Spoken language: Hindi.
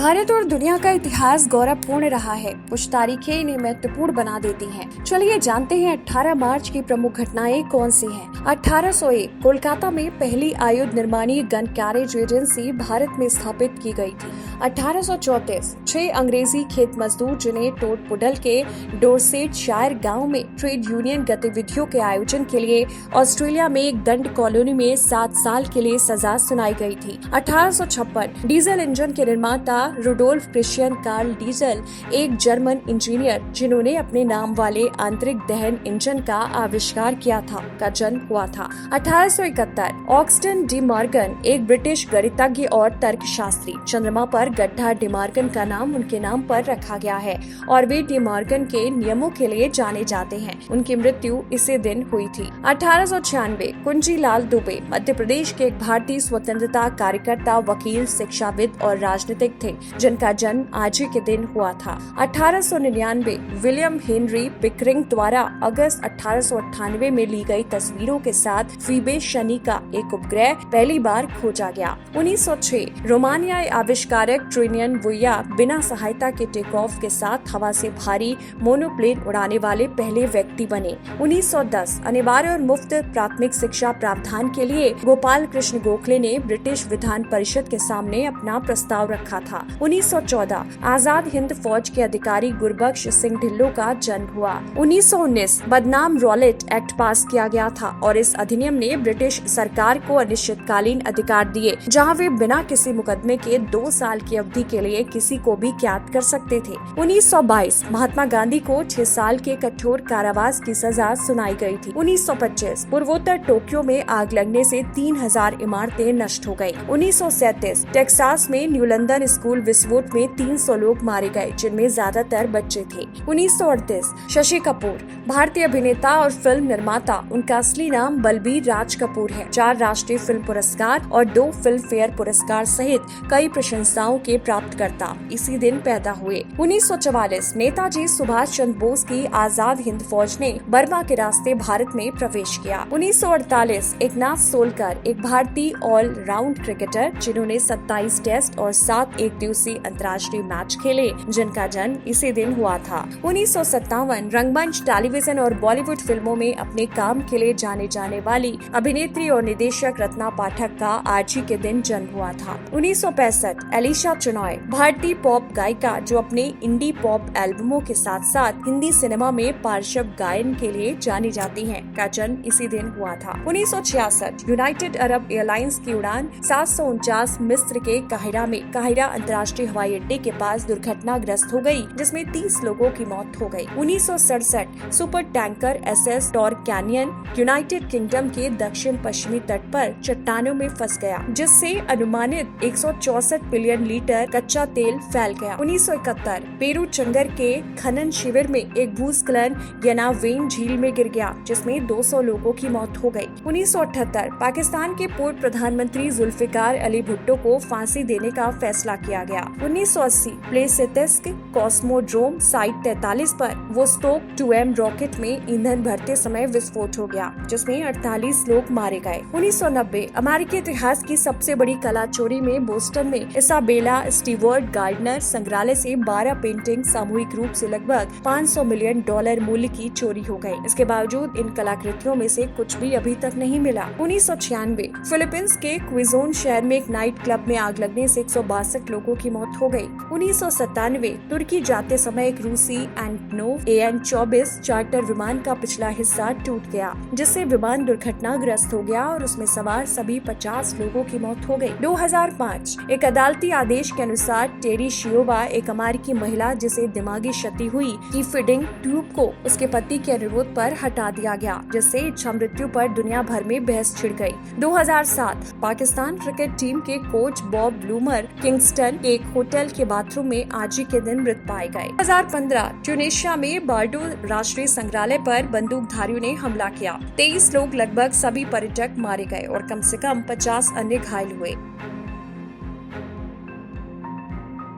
भारत और दुनिया का इतिहास गौरवपूर्ण रहा है। कुछ तारीखें इन्हें महत्वपूर्ण बना देती हैं। चलिए जानते हैं 18 मार्च की प्रमुख घटनाएं कौन सी हैं। 1801 कोलकाता में पहली आयुध निर्माणी गन कैरेज एजेंसी भारत में स्थापित की गई थी। 1834 6 अंग्रेजी खेत मजदूर जिन्हें टोटपुडल के डोरसेटशायर गांव में ट्रेड यूनियन गतिविधियों के आयोजन के लिए ऑस्ट्रेलिया में एक दंड कॉलोनी में 7 साल के लिए सजा सुनाई गई थी। 1856 डीजल इंजन के निर्माता रुडोल्फ क्रिश्चियन कार्ल डीजल, एक जर्मन इंजीनियर जिन्होंने अपने नाम वाले आंतरिक दहन इंजन का आविष्कार किया था, का जन्म हुआ था। 1871 ऑक्सटन डी मॉर्गन, एक ब्रिटिश गणितज्ञ और तर्कशास्त्री। चंद्रमा पर गड्ढा डी मॉर्गन का नाम उनके नाम पर रखा गया है और वे डी मॉर्गन के नियमों के लिए जाने जाते हैं। उनकी मृत्यु इसी दिन हुई थी। 1896 कुंजीलाल दुबे, मध्य प्रदेश के एक भारतीय स्वतंत्रता कार्यकर्ता, वकील, शिक्षाविद और राजनीतिक थे, जिनका जन्म आज ही के दिन हुआ था। 1899 विलियम हेनरी पिकरिंग द्वारा अगस्त 1898 में ली गई तस्वीरों के साथ फीबे शनि का एक उपग्रह पहली बार खोजा गया। 1906 रोमानियाई आविष्कारक ट्रिनियन वुया बिना सहायता के टेक ऑफ के साथ हवा से भारी मोनोप्लेन उड़ाने वाले पहले व्यक्ति बने। 1910 अनिवार्य और मुफ्त प्राथमिक शिक्षा प्रावधान के लिए गोपाल कृष्ण गोखले ने ब्रिटिश विधान परिषद के सामने अपना प्रस्ताव रखा था। 1914 आजाद हिंद फौज के अधिकारी गुरबख्श सिंह ढिल्लों का जन्म हुआ। 1919 बदनाम रॉलेट एक्ट पास किया गया था और इस अधिनियम ने ब्रिटिश सरकार को अनिश्चितकालीन अधिकार दिए, जहां वे बिना किसी मुकदमे के 2 साल की अवधि के लिए किसी को भी कैद कर सकते थे। 1922 महात्मा गांधी को 6 साल के कठोर कारावास की सजा सुनाई गई थी। 1925 पूर्वोत्तर टोक्यो में आग लगने से 3000 इमारतें नष्ट हो गयी। 1937 टेक्सास में न्यू लंदन स्कूल विस्फोट में 300 लोग मारे गए, जिनमें ज्यादातर बच्चे थे। 1938 शशि कपूर, भारतीय अभिनेता और फिल्म निर्माता। उनका असली नाम बलबीर राज कपूर है। 4 राष्ट्रीय फिल्म पुरस्कार और 2 फिल्म फेयर पुरस्कार सहित कई प्रशंसाओं के प्राप्तकर्ता इसी दिन पैदा हुए। 1944 नेताजी सुभाष चंद्र बोस की आजाद हिंद फौज ने बर्मा के रास्ते भारत में प्रवेश किया। 1948 एकनाथ सोलकर, एक भारतीय ऑल राउंड क्रिकेटर जिन्होंने 27 टेस्ट और 7 एक दिवसीय अंतर्राष्ट्रीय मैच खेले, जिनका जन्म इसी दिन हुआ था। 1957 रंगमंच, टेलीविजन और बॉलीवुड फिल्मों में अपने काम के लिए जाने जाने वाली अभिनेत्री और निदेशक रत्ना पाठक का आज ही के दिन जन्म हुआ था। 1965 एलिशा चेनॉय, भारतीय पॉप गायिका जो अपने इंडी पॉप एल्बमों के साथ साथ हिंदी सिनेमा में पार्श्व गायन के लिए जानी जाती हैं, का जन्म इसी दिन हुआ था। 1966 यूनाइटेड अरब एयरलाइंस की उड़ान 749 मिस्र के काहिरा अंतर्राष्ट्रीय हवाई अड्डे के पास दुर्घटनाग्रस्त हो गई, जिसमें 30 लोगों की मौत हो गई। 1967 super tanker SS Torrey Canyon United Kingdom के दक्षिण पश्चिमी तट पर चट्टानों में फंस गया, जिससे अनुमानित 164 बिलियन लीटर कच्चा तेल फैल गया। 1971 पेरू चंगर के खनन शिविर में एक भूस्खलन यनावेन झील में गिर गया, जिसमें 200 लोगों की मौत हो गई। 1978 पाकिस्तान के पूर्व प्रधानमंत्री जुल्फिकार अली भुट्टो को फांसी देने का फैसला किया गया। 1980 प्लेसेटिस्क कॉस्मोड्रोम साइट 43 पर वोस्टोक 2M रॉकेट में ईंधन भरते समय विस्फोट हो गया, जिसमें 48 लोग मारे गए। 1990 अमेरिकी इतिहास की सबसे बड़ी कला चोरी में बोस्टन में इसाबेला स्टीवर्ट गार्डनर संग्रहालय से 12 पेंटिंग सामूहिक रूप से लगभग $500 मिलियन मूल्य की चोरी हो गई। इसके बावजूद इन कलाकृतियों में से कुछ भी अभी तक नहीं मिला। 1996 फिलीपींस के क्विजोन शहर में एक नाइट क्लब में आग लगने से 162 लोगों की मौत हो गई। 1997 तुर्की जाते समय एक रूसी एंटनोव AN-24 चार्टर विमान का पिछला हिस्सा टूट गया, जिससे विमान दुर्घटनाग्रस्त हो गया और उसमें सवार सभी 50 लोगों की मौत हो गई। 2005 एक अदालती आदेश के अनुसार टेरी शियोवा, एक अमेरिकी महिला जिसे दिमागी क्षति हुई, की फीडिंग ट्यूब को उसके पति के अनुरोध पर हटा दिया गया, जिससे इच्छा मृत्यु पर दुनिया भर में बहस छिड़ गई। 2007 पाकिस्तान क्रिकेट टीम के कोच बॉब ब्लूमर किंगस्टन के एक होटल के बाथरूम में आज ही के दिन मृत पाए गए। 2015 ट्यूनीशिया में बार्डो राष्ट्रीय संग्रहालय पर बंदूकधारियों ने हमला किया। 23 लोग, लगभग सभी पर्यटक मारे गए और कम से कम 50 अन्य घायल हुए।